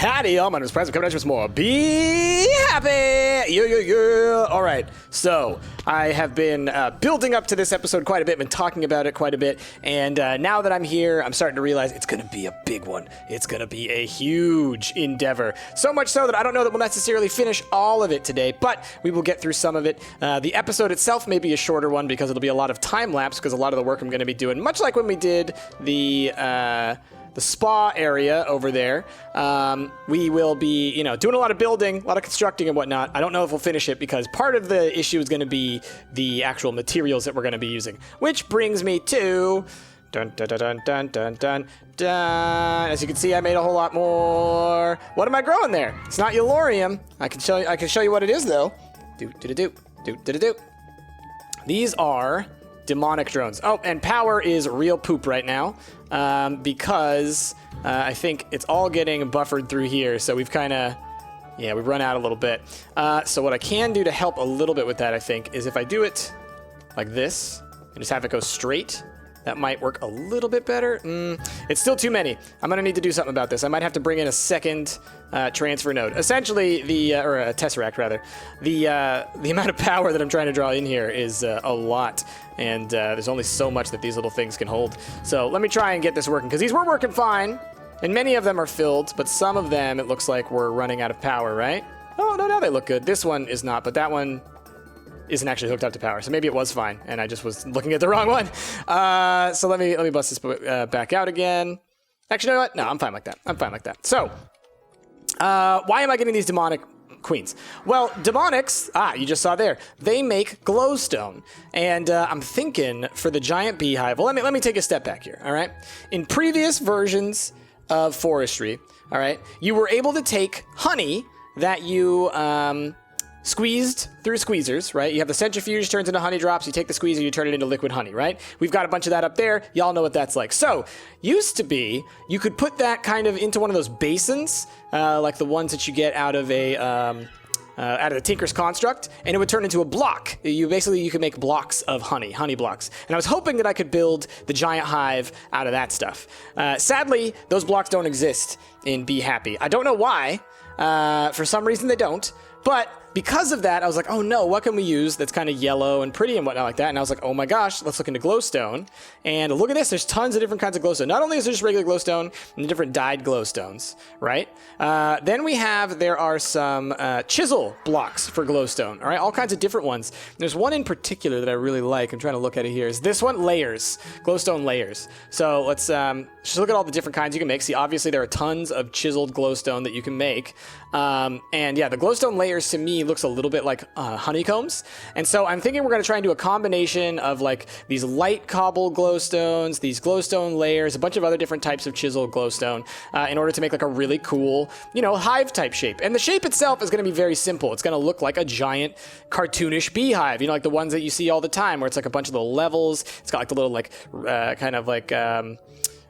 Howdy, all my name is Present. Coming at you with some more. Be happy! Yeah. All right, so I have been building up to this episode quite a bit, been talking about it quite a bit, and now that I'm here, I'm starting to realize it's going to be a big one. It's going to be a huge endeavor. So much so that I don't know that we'll necessarily finish all of it today, but we will get through some of it. The episode itself may be a shorter one because it'll be a lot of time lapse, because a lot of the work I'm going to be doing, much like when we did the spa area over there, we will be, doing a lot of building, a lot of constructing and whatnot. I don't know if we'll finish it because part of the issue is going to be the actual materials that we're going to be using, which brings me to dun dun dun dun dun dun dun dun. As you can see, I made a whole lot more. What am I growing there? It's not Eulorium. I can show you what it is though. Do. These are demonic drones. Oh, and power is real poop right now because I think it's all getting buffered through here. So we've kind of, we've run out a little bit. So what I can do to help a little bit with that, I think, is if I do it like this and just have it go straight, that might work a little bit better. It's still too many. I'm going to need to do something about this. I might have to bring in a second transfer node. Essentially, or a tesseract, rather. The amount of power that I'm trying to draw in here is a lot. And there's only so much that these little things can hold. So let me try and get this working, because these were working fine. And many of them are filled, but some of them, it looks like we're running out of power, right? Oh, no, they look good. This one is not, but that one isn't actually hooked up to power, so maybe it was fine, and I just was looking at the wrong one. So let me bust this back out again. Actually, you know what? No, I'm fine like that. So, why am I getting these demonic queens? Well, demonics, you just saw there, they make glowstone, and I'm thinking for the giant beehive. Well, let me take a step back here. All right, in previous versions of Forestry, all right, you were able to take honey that you squeezed through squeezers, right? You have the centrifuge, turns into honey drops. You take the squeezer, you turn it into liquid honey, right? We've got a bunch of that up there. Y'all know what that's like. So, used to be, you could put that kind of into one of those basins, like the ones that you get out of the Tinker's Construct, and it would turn into a block. You could make blocks of honey blocks. And I was hoping that I could build the giant hive out of that stuff. Sadly, those blocks don't exist in Be Happy. I don't know why. For some reason they don't. But because of that, I was like, oh no, what can we use that's kind of yellow and pretty and whatnot like that? And I was like, oh my gosh, let's look into glowstone. And look at this, there's tons of different kinds of glowstone. Not only is there just regular glowstone, and different dyed glowstones, right? Then there are some chisel blocks for glowstone, all right? All kinds of different ones. There's one in particular that I really like. I'm trying to look at it here. Is this one? Layers. Glowstone layers. So let's just look at all the different kinds you can make. See, obviously there are tons of chiseled glowstone that you can make. And yeah, the glowstone layers to me looks a little bit like honeycombs. And so I'm thinking we're going to try and do a combination of like these light cobble glowstones, these glowstone layers, a bunch of other different types of chiseled glowstone in order to make like a really cool, hive type shape. And the shape itself is going to be very simple. It's going to look like a giant cartoonish beehive, like the ones that you see all the time where it's like a bunch of little levels. It's got like the little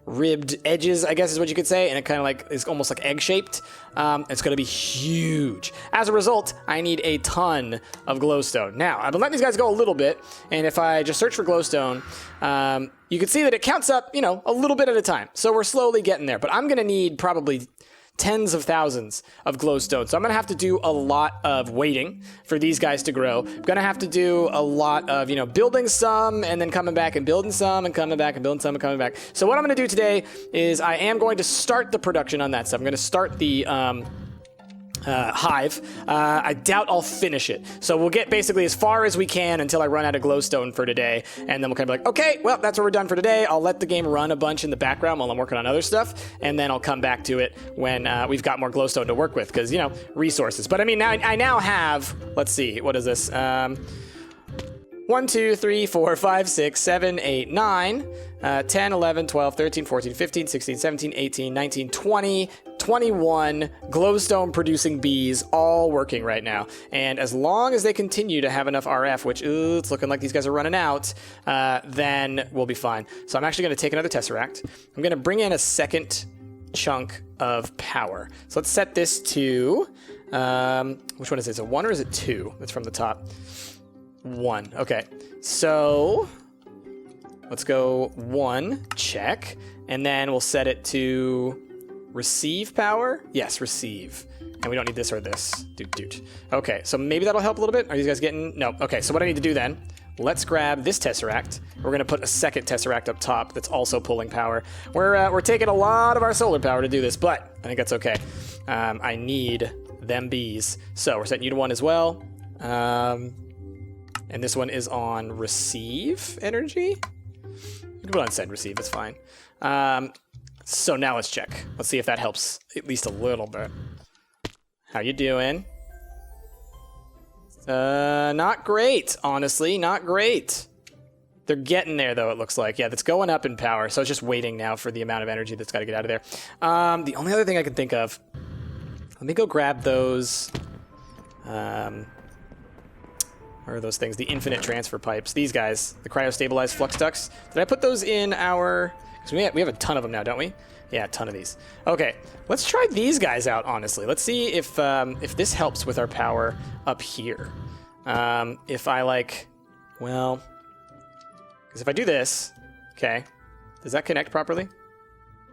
ribbed edges, I guess is what you could say, and it kind of like is almost like egg-shaped. It's going to be huge. As a result, I need a ton of glowstone. Now, I've been letting these guys go a little bit, and if I just search for glowstone, you can see that it counts up, a little bit at a time. So we're slowly getting there, but I'm going to need probably tens of thousands of glowstone. So I'm going to have to do a lot of waiting for these guys to grow. I'm going to have to do a lot of, building some and then coming back and building some and coming back and building some and coming back. So what I'm going to do today is I am going to start the production on that stuff. I'm going to start the hive. I doubt I'll finish it. So we'll get basically as far as we can until I run out of glowstone for today. And then we'll kind of be like, okay, well, that's what we're done for today. I'll let the game run a bunch in the background while I'm working on other stuff. And then I'll come back to it when we've got more glowstone to work with because, resources. But I mean, I now have, let's see, what is this? 1, 2, 3, 4, 5, 6, 7, 8, 9, 10, 11, 12, 13, 14, 15, 16, 17, 18, 19, 20, 21 glowstone producing bees all working right now. And as long as they continue to have enough RF, which it's looking like these guys are running out, then we'll be fine. So I'm actually going to take another tesseract. I'm going to bring in a second chunk of power. So let's set this to, which one is it? Is it 1 or is it 2? That's from the top. 1. Okay. So let's go 1, check, and then we'll set it to Receive power? Yes, receive. And we don't need this or this. Doot. Okay, so maybe that'll help a little bit. Are you guys getting... No. Okay, so what I need to do then, let's grab this Tesseract. We're going to put a second Tesseract up top that's also pulling power. We're taking a lot of our solar power to do this, but I think that's okay. I need them bees. So we're setting you to 1 as well. And this one is on receive energy. You can put on send receive, it's fine. So now let's check. Let's see if that helps at least a little bit. How you doing? Not great, honestly, not great. They're getting there, though, it looks like. Yeah, that's going up in power, so it's just waiting now for the amount of energy that's got to get out of there. The only other thing I can think of, let me go grab those, what are those things? The infinite transfer pipes. These guys, the cryo-stabilized flux ducts. Did I put those in our... Because we have a ton of them now, don't we? Yeah, a ton of these. Okay, let's try these guys out, honestly. Let's see if this helps with our power up here. If I, like... Well... Because if I do this... Okay. Does that connect properly?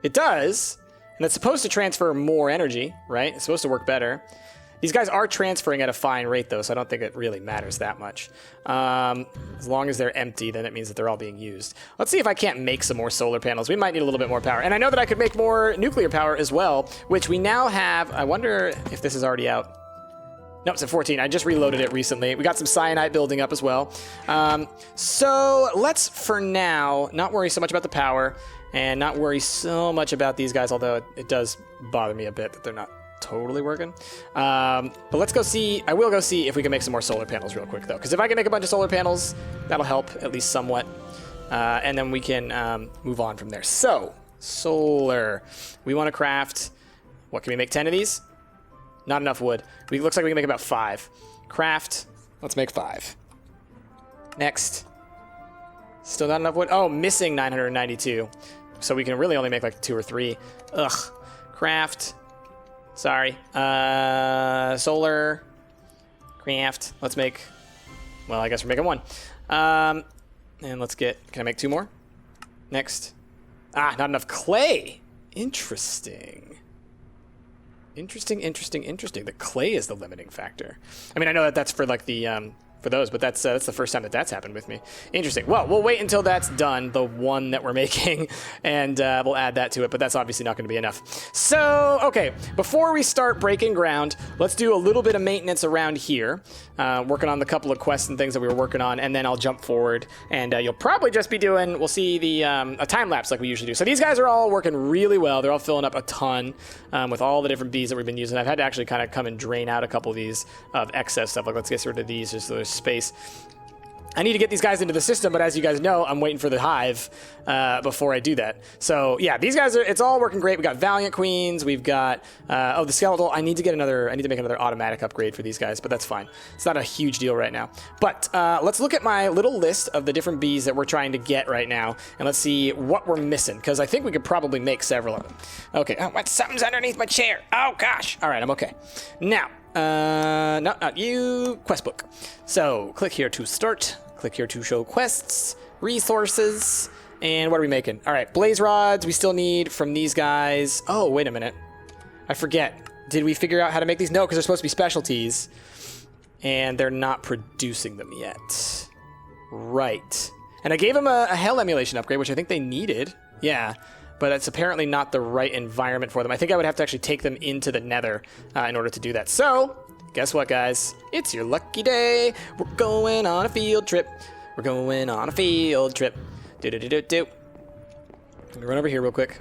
It does! And it's supposed to transfer more energy, right? It's supposed to work better. These guys are transferring at a fine rate, though, so I don't think it really matters that much. As long as they're empty, then it means that they're all being used. Let's see if I can't make some more solar panels. We might need a little bit more power. And I know that I could make more nuclear power as well, which we now have. I wonder if this is already out. No, it's at 14. I just reloaded it recently. We got some cyanide building up as well. So let's, for now, not worry so much about the power and not worry so much about these guys, although it does bother me a bit that they're not totally working. But let's go see. I will go see if we can make some more solar panels real quick, though, because if I can make a bunch of solar panels, that'll help at least somewhat. And then we can move on from there. So, solar. We want to craft, what, can we make 10 of these? Not enough wood. Looks like we can make about 5. Craft. Let's make 5. Next. Still not enough wood. Oh, missing 992. So we can really only make like 2 or 3. Ugh. Craft. Sorry. Solar. Craft. Let's make... Well, I guess we're making 1. And let's get... Can I make 2 more? Next. Ah, not enough clay. Interesting. Interesting. The clay is the limiting factor. I mean, I know that that's for like the for those, but that's the first time that that's happened with me. Interesting. Well, we'll wait until that's done, the one that we're making, and we'll add that to it, but that's obviously not going to be enough. So, okay, before we start breaking ground, let's do a little bit of maintenance around here, working on the couple of quests and things that we were working on, and then I'll jump forward, and you'll probably just be doing, we'll see the a time lapse like we usually do. So these guys are all working really well. They're all filling up a ton with all the different bees that we've been using. I've had to actually kind of come and drain out a couple of these of excess stuff. Like, let's get rid of these just so there's space. I need to get these guys into the system, but as you guys know, I'm waiting for the hive before I do that. So yeah, these guys are, it's all working great. We got Valiant Queens, we've got, oh, the Skeletal. I need to make another automatic upgrade for these guys, but that's fine. It's not a huge deal right now. But let's look at my little list of the different bees that we're trying to get right now, and let's see what we're missing, because I think we could probably make several of them. Okay, oh, what? Something's underneath my chair. Oh gosh. All right, I'm okay. Now, no, not you. Quest book. So click here to start. Click here to show quests, resources, and what are we making? All right, blaze rods. We still need from these guys. Oh, wait a minute. I forget. Did we figure out how to make these? No, because they're supposed to be specialties, and they're not producing them yet. Right. And I gave them a hell emulation upgrade, which I think they needed. Yeah. But it's apparently not the right environment for them. I think I would have to actually take them into the Nether in order to do that. So, guess what, guys? It's your lucky day. We're going on a field trip. We're going on a field trip. Do-do-do-do-do. Let me run over here real quick.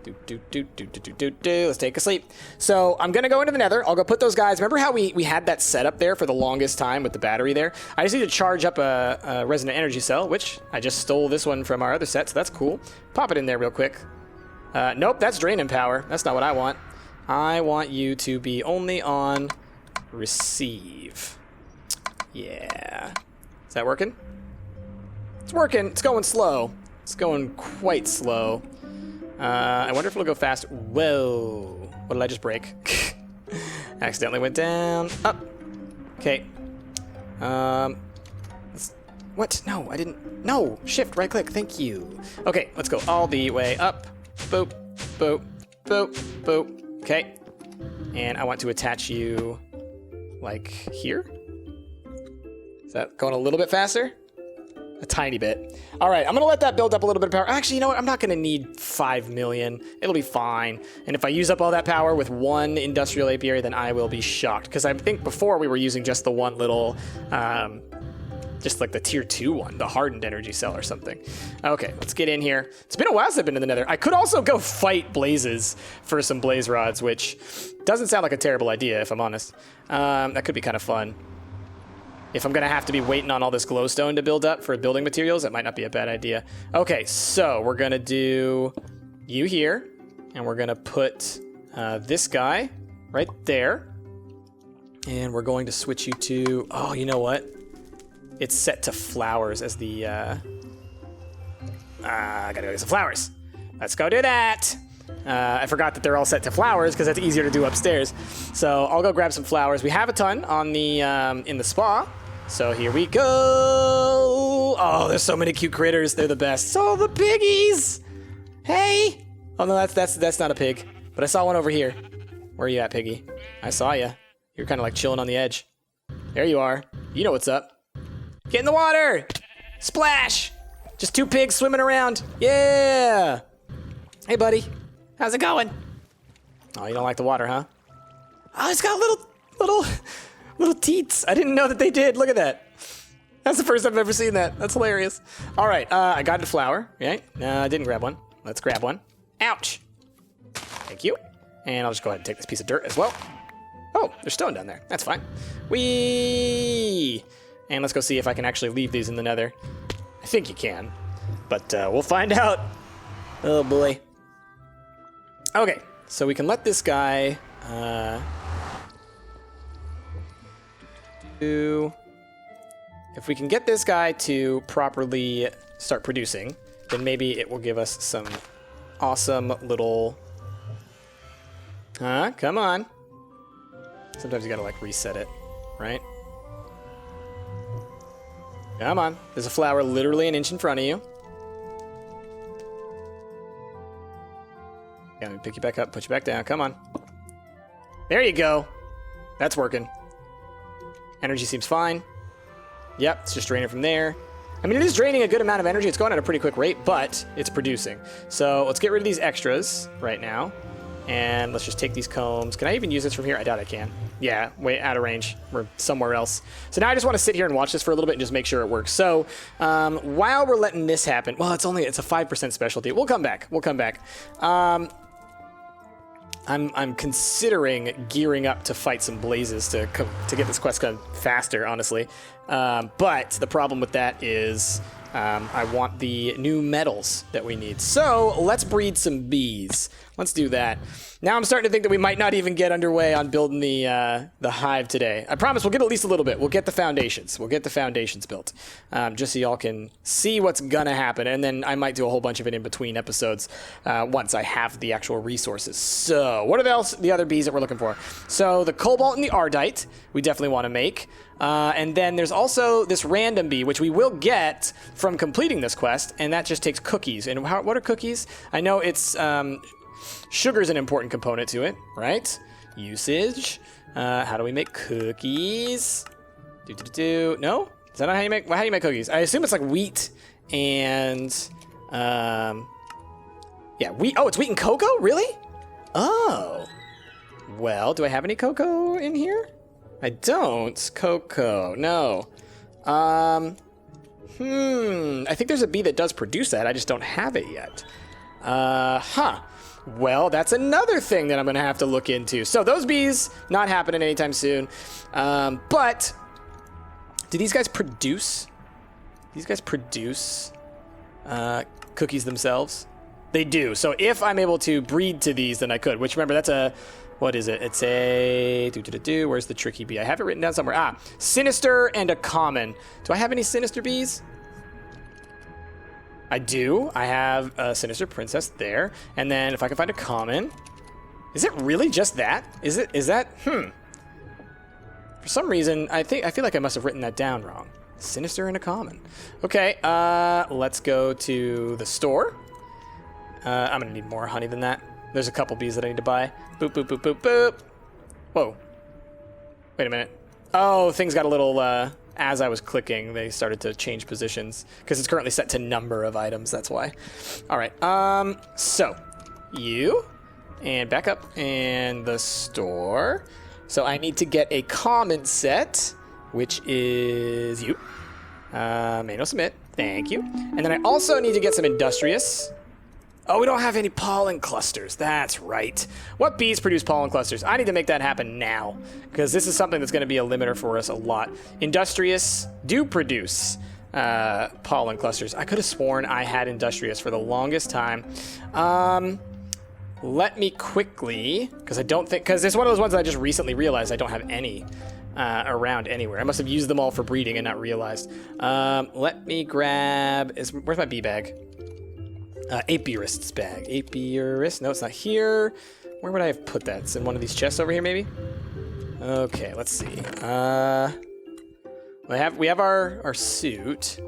Do-do-do-do-do-do-do. Let's take a sleep. So, I'm going to go into the Nether. I'll go put those guys. Remember how we had that setup there for the longest time with the battery there? I just need to charge up a resonant energy cell, which I just stole this one from our other set, so that's cool. Pop it in there real quick. Nope, that's draining power. That's not what I want. I want you to be only on receive. Yeah. Is that working? It's working. It's going slow. It's going quite slow. I wonder if it'll go fast. Whoa. What did I just break? Accidentally went down. Up. Okay. What? No, I didn't. No. Shift, right click. Thank you. Okay, let's go all the way up. Boop. Boop. Boop, boop. Okay. And I want to attach you, like, here. Is that going a little bit faster? A tiny bit. All right, I'm going to let that build up a little bit of power. Actually, you know what? I'm not going to need 5 million. It'll be fine. And if I use up all that power with one industrial apiary, then I will be shocked. Because I think before we were using just the one little, just like the tier 2 one, the hardened energy cell or something. Okay, let's get in here. It's been a while since I've been in the Nether. I could also go fight blazes for some blaze rods, which doesn't sound like a terrible idea, if I'm honest. That could be kind of fun. If I'm going to have to be waiting on all this glowstone to build up for building materials, that might not be a bad idea. Okay, so we're going to do you here, and we're going to put this guy right there. And we're going to switch you to, oh, you know what? It's set to flowers as the, I gotta go get some flowers. Let's go do that. I forgot that they're all set to flowers because that's easier to do upstairs. So I'll go grab some flowers. We have a ton on the, in the spa. So here we go. Oh, there's so many cute critters. They're the best. So the piggies. Hey. Oh no, that's not a pig. But I saw one over here. Where are you at, piggy? I saw you. You're kind of like chilling on the edge. There you are. You know what's up. Get in the water. Splash. Just 2 pigs swimming around. Yeah. Hey, buddy. How's it going? Oh, you don't like the water, huh? Oh, it's got little teats. I didn't know that they did. Look at that. That's the first time I've ever seen that. That's hilarious. All right, I got a flower. Right? No, I didn't grab one. Let's grab one. Ouch. Thank you. And I'll just go ahead and take this piece of dirt as well. Oh, there's stone down there. That's fine. Whee! And let's go see if I can actually leave these in the Nether. I think you can, but we'll find out. Oh boy. Okay, so we can let this guy if we can get this guy to properly start producing, then maybe it will give us some awesome little... Come on. Sometimes you gotta like reset it, right? Come on. There's a flower literally an inch in front of you. Yeah, let me pick you back up, put you back down. Come on. There you go. That's working. Energy seems fine. Yep, it's just draining from there. I mean, it is draining a good amount of energy. It's going at a pretty quick rate, but it's producing. So let's get rid of these extras right now. And let's just take these combs. Can I even use this from here? I doubt I can. Yeah, way out of range. We're somewhere else. So now I just want to sit here and watch this for a little bit and just make sure it works. So while we're letting this happen, well, it's a 5% specialty. We'll come back. We'll come back. I'm considering gearing up to fight some blazes to get this quest done faster, honestly. But the problem with that is I want the new metals that we need. So let's breed some bees. Let's do that. Now I'm starting to think that we might not even get underway on building the hive today. I promise we'll get at least a little bit. We'll get the foundations. We'll get the foundations built, just so y'all can see what's gonna happen. And then I might do a whole bunch of it in between episodes once I have the actual resources. So what are the other bees that we're looking for? So the cobalt and the ardite we definitely want to make. And then there's also this random bee, which we will get from completing this quest, and that just takes cookies. And what are cookies? I know it's sugar is an important component to it, right? Usage. How do we make cookies? No? Is that not how you make? Well, how do you make cookies? I assume it's like wheat and yeah, wheat. Oh, it's wheat and cocoa? Really? Oh. Well, do I have any cocoa in here? I don't. Cocoa. No. I think there's a bee that does produce that. I just don't have it yet. Well, that's another thing that I'm going to have to look into. So those bees, not happening anytime soon. But do these guys produce? These guys produce cookies themselves? They do. So if I'm able to breed to these, then I could. Which, remember, that's a... What is it? It's a... Where's the tricky bee? I have it written down somewhere. Sinister and a common. Do I have any sinister bees? I do. I have a sinister princess there. And then if I can find a common... Is it really just that? Is that... For some reason, I feel like I must have written that down wrong. Sinister and a common. Okay, let's go to the store. I'm gonna need more honey than that. There's a couple bees that I need to buy. Boop, boop, boop, boop, boop. Whoa. Wait a minute. Oh, things got a little, as I was clicking, they started to change positions because it's currently set to number of items. That's why. All right. So you and back up and the store. So I need to get a common set, which is you. Manual submit. Thank you. And then I also need to get some industrious. Oh, we don't have any pollen clusters. That's right. What bees produce pollen clusters? I need to make that happen now because this is something that's going to be a limiter for us a lot. Industrious do produce pollen clusters. I could have sworn I had industrious for the longest time. Let me quickly, because I don't think, because it's one of those ones that I just recently realized I don't have any around anywhere. I must have used them all for breeding and not realized. Let me grab, where's my bee bag? Apiarist's bag. Apiarist. No, it's not here. Where would I have put that? It's in one of these chests over here, maybe? Okay, let's see. We have our suit.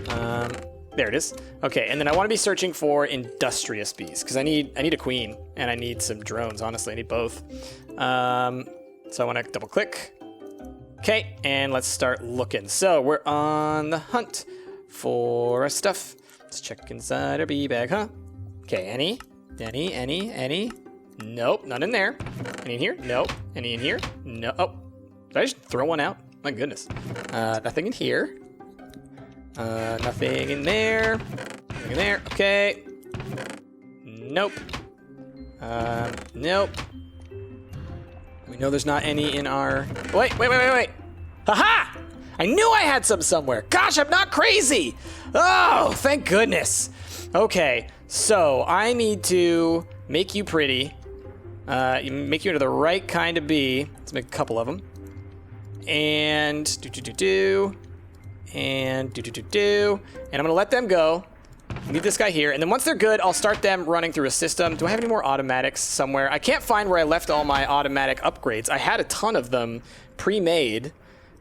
There it is. Okay, and then I want to be searching for industrious bees because I need a queen and I need some drones. Honestly, I need both. So I want to double click. Okay, and let's start looking. So we're on the hunt for our stuff. Let's check inside our bee bag, huh? Okay, any? Nope, none in there. Any in here? Nope. Any in here? No. Oh, did I just throw one out? My goodness. Nothing in here. Nothing in there. Nothing in there. Okay. Nope. Nope. We know there's not any in our... Wait. Haha! I knew I had some somewhere. Gosh, I'm not crazy. Oh, thank goodness. Okay, so I need to make you pretty. Make you into the right kind of bee. Let's make a couple of them. And And I'm gonna let them go. Leave this guy here. And then once they're good, I'll start them running through a system. Do I have any more automatics somewhere? I can't find where I left all my automatic upgrades. I had a ton of them pre-made.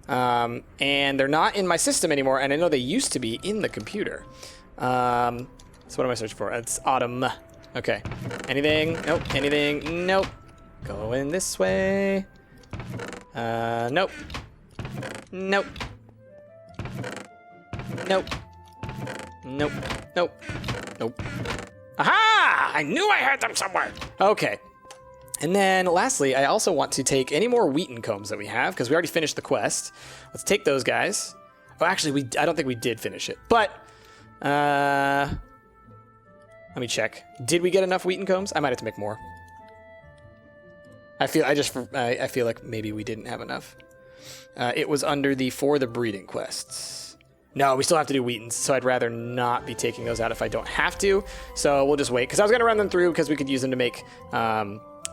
And they're not in my system anymore, and I know they used to be in the computer. So what am I searching for? It's autumn. Okay. Anything? Nope. Anything? Nope. Going this way. Nope. Nope. Nope. Nope. Nope. Nope. Aha! I knew I had them somewhere. Okay. And then lastly, I also want to take any more wheaten combs that we have, because we already finished the quest. Let's take those guys. Oh, actually, I don't think we did finish it. But, let me check. Did we get enough wheaten combs? I might have to make more. I feel like maybe we didn't have enough. It was under for the breeding quests. No, we still have to do wheatens, so I'd rather not be taking those out if I don't have to. So we'll just wait, because I was going to run them through because we could use them to make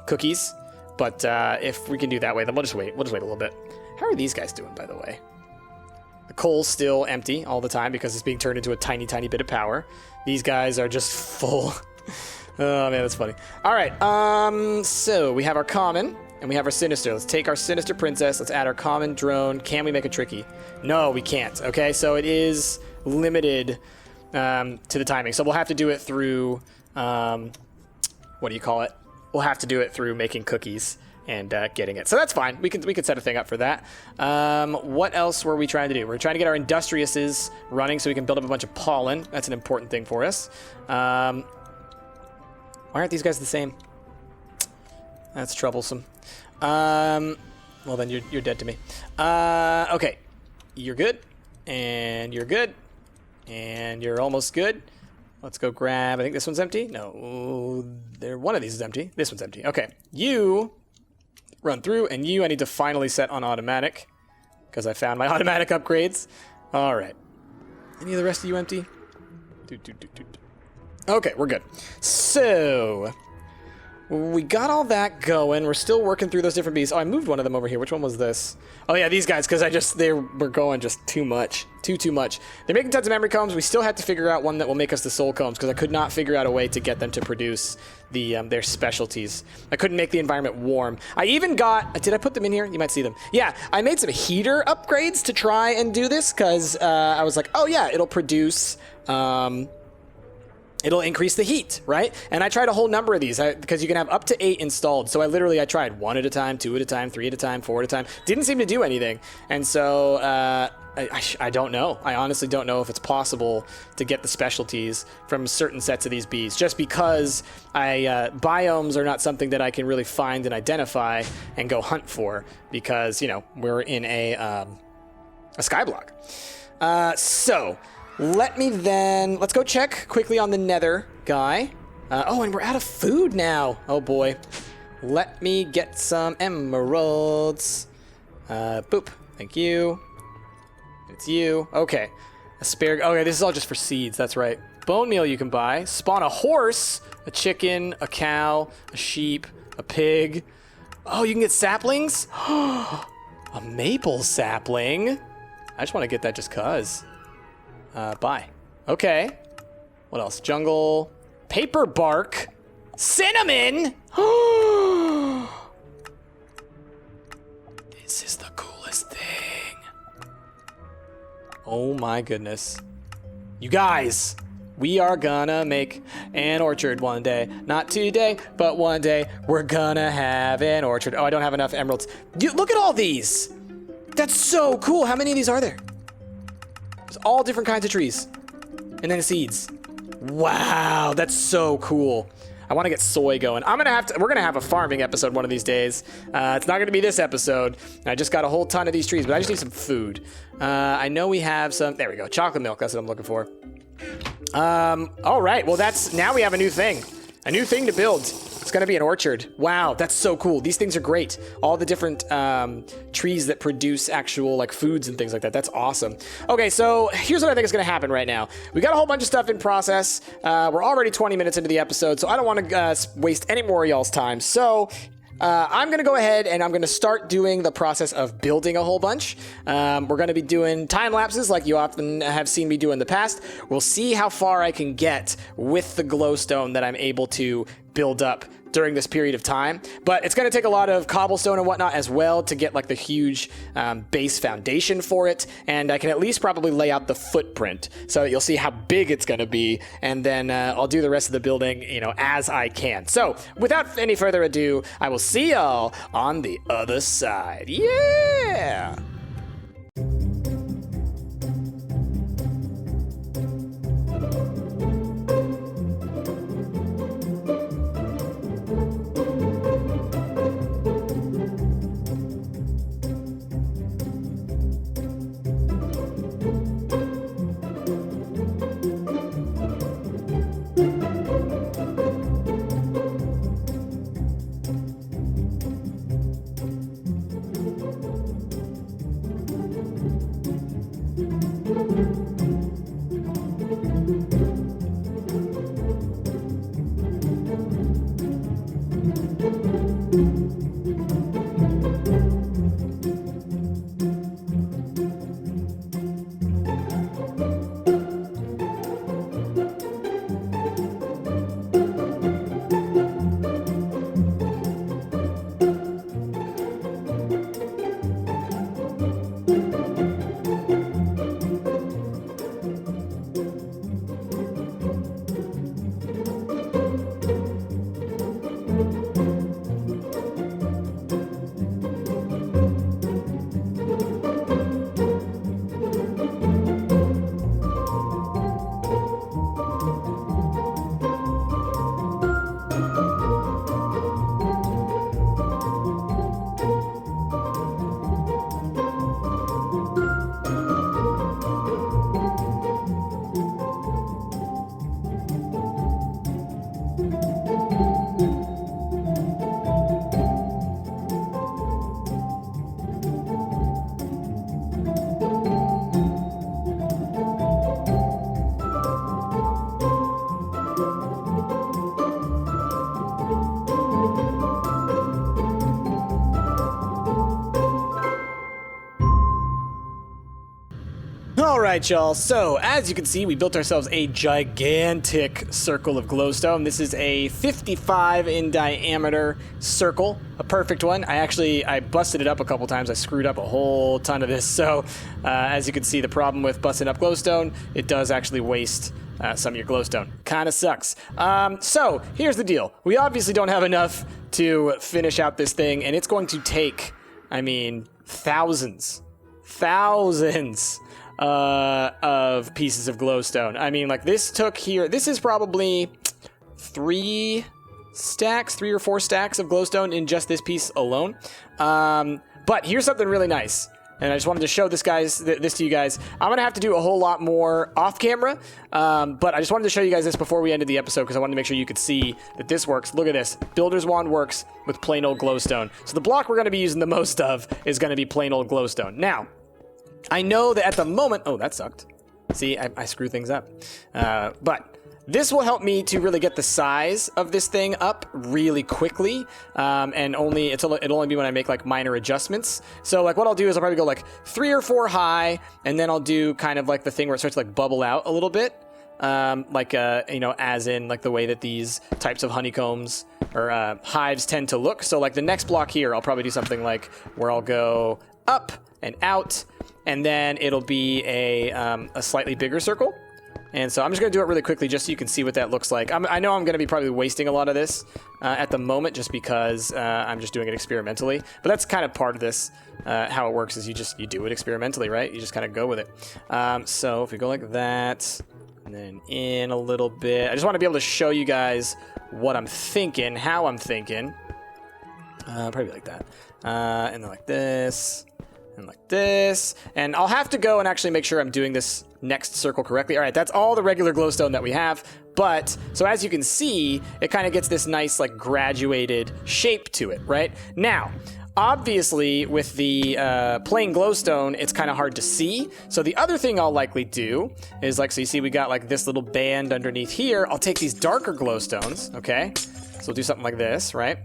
cookies. But if we can do that way, then we'll just wait. We'll just wait a little bit. How are these guys doing, by the way? The coal's still empty all the time because it's being turned into a tiny, tiny bit of power. These guys are just full. Oh, man, that's funny. All right, so we have our common. And we have our Sinister. Let's take our Sinister Princess. Let's add our common drone. Can we make a tricky? No, we can't. Okay, so it is limited to the timing. So we'll have to do it through, what do you call it? We'll have to do it through making cookies and getting it. So that's fine. We can set a thing up for that. What else were we trying to do? We're trying to get our Industriouses running so we can build up a bunch of pollen. That's an important thing for us. Why aren't these guys the same? That's troublesome. Well, then you're dead to me. Okay. You're good. And you're good. And you're almost good. Let's go grab... I think this one's empty. No. One of these is empty. This one's empty. Okay. You run through, and I need to finally set on automatic because I found my automatic upgrades. All right. Any of the rest of you empty? Okay, we're good. So... we got all that going. We're still working through those different bees. Oh, I moved one of them over here. Which one was this? Oh, yeah, these guys, because they were going just too much. Too much. They're making tons of memory combs. We still had to figure out one that will make us the soul combs, because I could not figure out a way to get them to produce their specialties. I couldn't make the environment warm. I even got... did I put them in here? You might see them. Yeah, I made some heater upgrades to try and do this, because I was like, oh, yeah, it'll produce... it'll increase the heat, right? And I tried a whole number of these because you can have up to 8 installed. So I tried 1 at a time, 2 at a time, 3 at a time, 4 at a time. Didn't seem to do anything. And so I don't know. I honestly don't know if it's possible to get the specialties from certain sets of these bees, just because biomes are not something that I can really find and identify and go hunt for, because, you know, we're in a skyblock. So let's go check quickly on the Nether guy. Oh, and we're out of food now. Oh boy. Let me get some emeralds. Boop. Thank you. It's you. Okay. Asparagus. Okay, this is all just for seeds. That's right. Bone meal you can buy. Spawn a horse, a chicken, a cow, a sheep, a pig. Oh, you can get saplings? A maple sapling. I just want to get that just cuz. Buy. Okay. What else? Jungle. Paper bark. Cinnamon. This is the coolest thing. Oh my goodness. You guys, we are gonna make an orchard one day. Not today, but one day we're gonna have an orchard. Oh, I don't have enough emeralds. Dude, look at all these. That's so cool. How many of these are there? There's all different kinds of trees. And then seeds. Wow, that's so cool. I want to get soy going. We're gonna have a farming episode one of these days. It's not gonna be this episode. I just got a whole ton of these trees, but I just need some food. I know we have some. There we go. Chocolate milk. That's what I'm looking for. All right. Well, now we have a new thing to build. It's gonna be an orchard. Wow, that's so cool. These things are great. All the different trees that produce actual like foods and things like that. That's awesome. Okay, so here's what I think is gonna happen right now. We got a whole bunch of stuff in process. We're already 20 minutes into the episode, so I don't want to waste any more of y'all's time. So I'm going to go ahead and I'm going to start doing the process of building a whole bunch. We're going to be doing time lapses like you often have seen me do in the past. We'll see how far I can get with the glowstone that I'm able to build up during this period of time, but it's going to take a lot of cobblestone and whatnot as well to get like the huge base foundation for it, and I can at least probably lay out the footprint so that you'll see how big it's going to be, and then I'll do the rest of the building, you know, as I can. So without any further ado, I will see y'all on the other side. Yeah! All right, y'all. So, as you can see, we built ourselves a gigantic circle of glowstone. This is a 55 in diameter circle, a perfect one. I busted it up a couple times. I screwed up a whole ton of this. So, as you can see, the problem with busting up glowstone, it does actually waste some of your glowstone. Kind of sucks. So here's the deal. We obviously don't have enough to finish out this thing, and it's going to take, I mean, thousands of pieces of glowstone. I mean, like, this took here, this is probably 3 or 4 stacks of glowstone in just this piece alone. But here's something really nice. And I just wanted to show this to you guys. I'm going to have to do a whole lot more off camera, but I just wanted to show you guys this before we ended the episode because I wanted to make sure you could see that this works. Look at this. Builder's Wand works with plain old glowstone. So the block we're going to be using the most of is going to be plain old glowstone. Now, I know that at the moment... Oh, that sucked. See, I screw things up. But... this will help me to really get the size of this thing up really quickly, and it'll only be when I make like minor adjustments. So like what I'll do is I'll probably go like 3 or 4 high, and then I'll do kind of like the thing where it starts to like bubble out a little bit, you know, as in like the way that these types of honeycombs or hives tend to look. So like the next block here, I'll probably do something like where I'll go up and out, and then it'll be a slightly bigger circle. And so I'm just going to do it really quickly just so you can see what that looks like. I know I'm going to be probably wasting a lot of this at the moment just because I'm just doing it experimentally. But that's kind of part of this. How it works is you do it experimentally, right? You just kind of go with it. So if we go like that, and then in a little bit. I just want to be able to show you guys what I'm thinking, how I'm thinking. Probably like that. And then like this. And like this, and I'll have to go and actually make sure I'm doing this next circle correctly. All right, that's all the regular glowstone that we have, but, so as you can see, it kind of gets this nice, like, graduated shape to it, right? Now, obviously, with the plain glowstone, it's kind of hard to see, so the other thing I'll likely do is, like, so you see we got, like, this little band underneath here. I'll take these darker glowstones, okay? So we'll do something like this, right?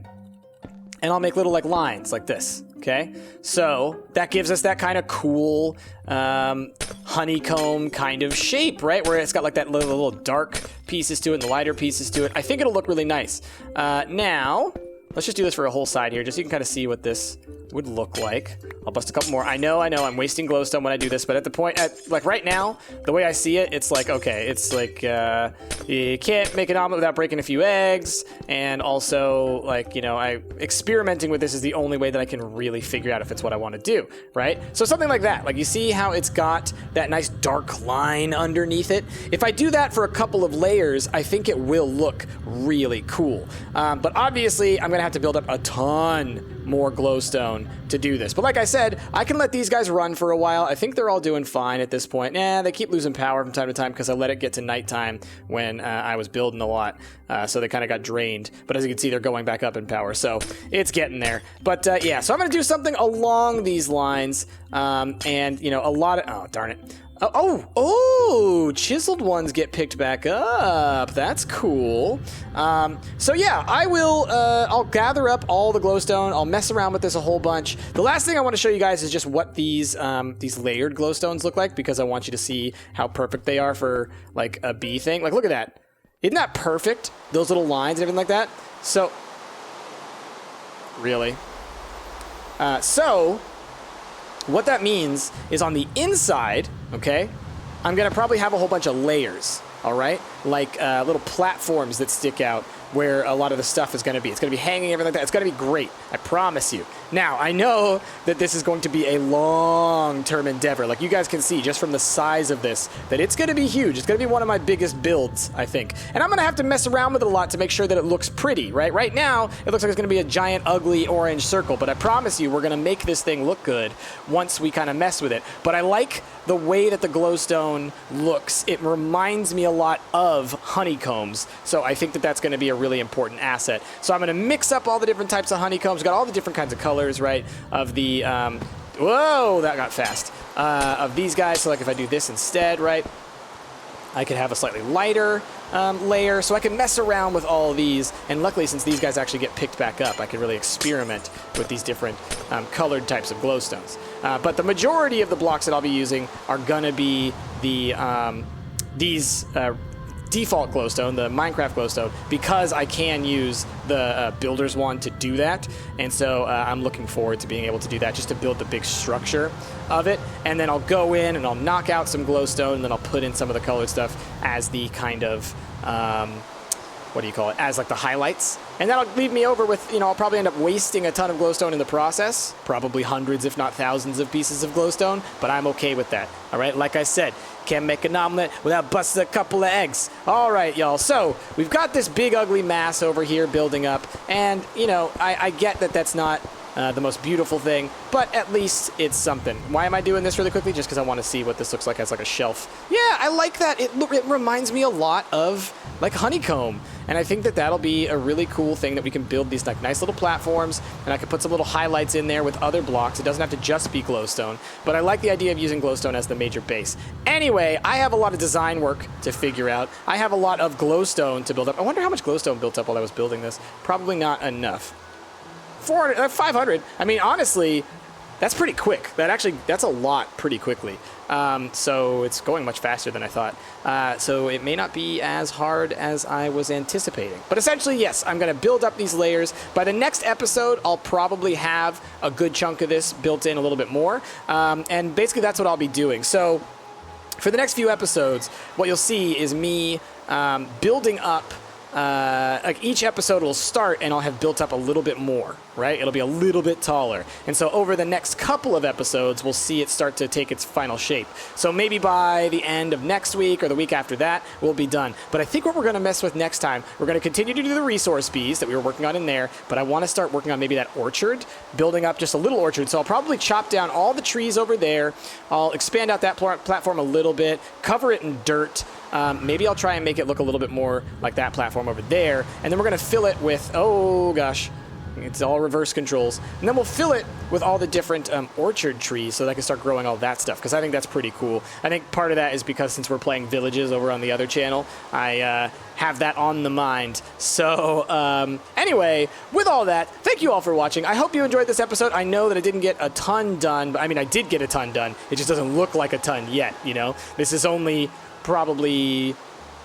And I'll make little, like, lines like this. Okay, so that gives us that kind of cool honeycomb kind of shape, right? Where it's got like that little dark pieces to it and the lighter pieces to it. I think it'll look really nice. Now, let's just do this for a whole side here, just so you can kind of see what this would look like. I'll bust a couple more. I know, I'm wasting glowstone when I do this, but at the point, like right now, the way I see it, it's like, okay, it's like, you can't make an omelet without breaking a few eggs, and also, like, you know, experimenting with this is the only way that I can really figure out if it's what I want to do, right? So something like that. Like, you see how it's got that nice dark line underneath it? If I do that for a couple of layers, I think it will look really cool. But obviously, I'm going to have to build up a ton more glowstone to do this. But like I said, I can let these guys run for a while. I think they're all doing fine at this point. They keep losing power from time to time because I let it get to nighttime when I was building a lot. So they kind of got drained. But as you can see, they're going back up in power. So it's getting there. But yeah, so I'm going to do something along these lines. And, you know, a lot of... Oh, darn it. Oh, chiseled ones get picked back up. That's cool. So yeah, I'll gather up all the glowstone. I'll mess around with this a whole bunch. The last thing I want to show you guys is just what these layered glowstones look like, because I want you to see how perfect they are for like a bee thing. Like, look at that. Isn't that perfect? Those little lines and everything like that. So, really? So, what that means is on the inside, okay, I'm going to probably have a whole bunch of layers, all right? Like little platforms that stick out where a lot of the stuff is going to be. It's going to be hanging, everything like that. It's going to be great. I promise you. Now, I know that this is going to be a long-term endeavor. Like, you guys can see just from the size of this that it's going to be huge. It's going to be one of my biggest builds, I think. And I'm going to have to mess around with it a lot to make sure that it looks pretty, right? Right now, it looks like it's going to be a giant, ugly orange circle. But I promise you, we're going to make this thing look good once we kind of mess with it. But I like the way that the glowstone looks. It reminds me a lot of honeycombs. So I think that that's going to be a really important asset. So I'm going to mix up all the different types of honeycombs. We've got all the different kinds of colors, right, of the, whoa, that got fast, of these guys. So like if I do this instead, right, I could have a slightly lighter layer, so I can mess around with all of these. And luckily, since these guys actually get picked back up, I can really experiment with these different colored types of glowstones. But the majority of the blocks that I'll be using are gonna be the these default glowstone, the Minecraft glowstone, because I can use the builder's wand to do that. And so I'm looking forward to being able to do that, just to build the big structure of it. And then I'll go in and I'll knock out some glowstone, and then I'll put in some of the colored stuff as the kind of what do you call it, as like the highlights. And that'll leave me over with, I'll probably end up wasting a ton of glowstone in the process, probably hundreds if not thousands of pieces of glowstone, but I'm okay with that. All right, like I said, can't make an omelet without busting a couple of eggs. All right, y'all, so we've got this big ugly mass over here building up, and I get that that's not the most beautiful thing, but at least it's something. Why am I doing this really quickly? Just because I want to see what this looks like as like a shelf. Yeah, I like that. It reminds me a lot of like honeycomb, and I think that that'll be a really cool thing that we can build these like nice little platforms, and I can put some little highlights in there with other blocks. It doesn't have to just be glowstone, but I like the idea of using glowstone as the major base. Anyway, I have a lot of design work to figure out. I have a lot of glowstone to build up. I wonder how much glowstone built up while I was building this. Probably not enough. 400, 500. I mean, honestly, that's pretty quick. That's a lot pretty quickly. So it's going much faster than I thought. So it may not be as hard as I was anticipating. But essentially, yes, I'm going to build up these layers. By the next episode, I'll probably have a good chunk of this built in a little bit more. And basically, that's what I'll be doing. So for the next few episodes, what you'll see is me building up. Like each episode will start and I'll have built up a little bit more, right? It'll be a little bit taller. And so over the next couple of episodes, we'll see it start to take its final shape. So maybe by the end of next week or the week after that, we'll be done. But I think what we're going to mess with next time, we're going to continue to do the resource bees that we were working on in there, but I want to start working on maybe that orchard, building up just a little orchard. So I'll probably chop down all the trees over there. I'll expand out that platform a little bit, cover it in dirt. Maybe I'll try and make it look a little bit more like that platform over there. And then we're going to fill it with, oh gosh, it's all reverse controls. And then we'll fill it with all the different orchard trees so that I can start growing all that stuff, because I think that's pretty cool. I think part of that is because since we're playing villages over on the other channel, I have that on the mind. So anyway, with all that, thank you all for watching. I hope you enjoyed this episode. I know that I didn't get a ton done, but I mean, I did get a ton done. It just doesn't look like a ton yet, This is only probably,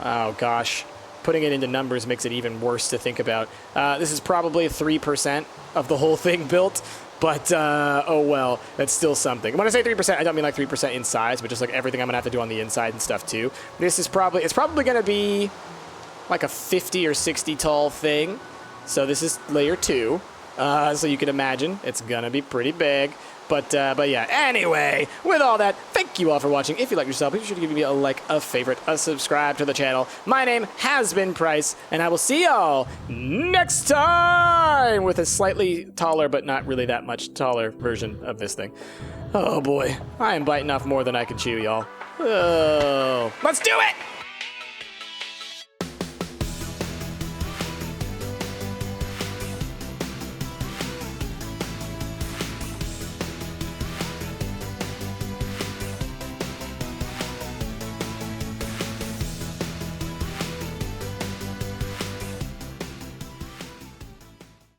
oh gosh, putting it into numbers makes it even worse to think about. This is probably 3% of the whole thing built, but oh well, that's still something. When I say 3%, I don't mean like 3% in size, but just like everything I'm gonna have to do on the inside and stuff too. This is it's probably gonna be like a 50 or 60 tall thing. So this is layer 2. So you can imagine it's gonna be pretty big. But yeah, anyway, with all that, thank you all for watching. If you like yourself, be sure to give me a like, a favorite, a subscribe to the channel. My name has been Price, and I will see y'all next time with a slightly taller, but not really that much taller version of this thing. Oh boy, I am biting off more than I can chew, y'all. Oh, let's do it!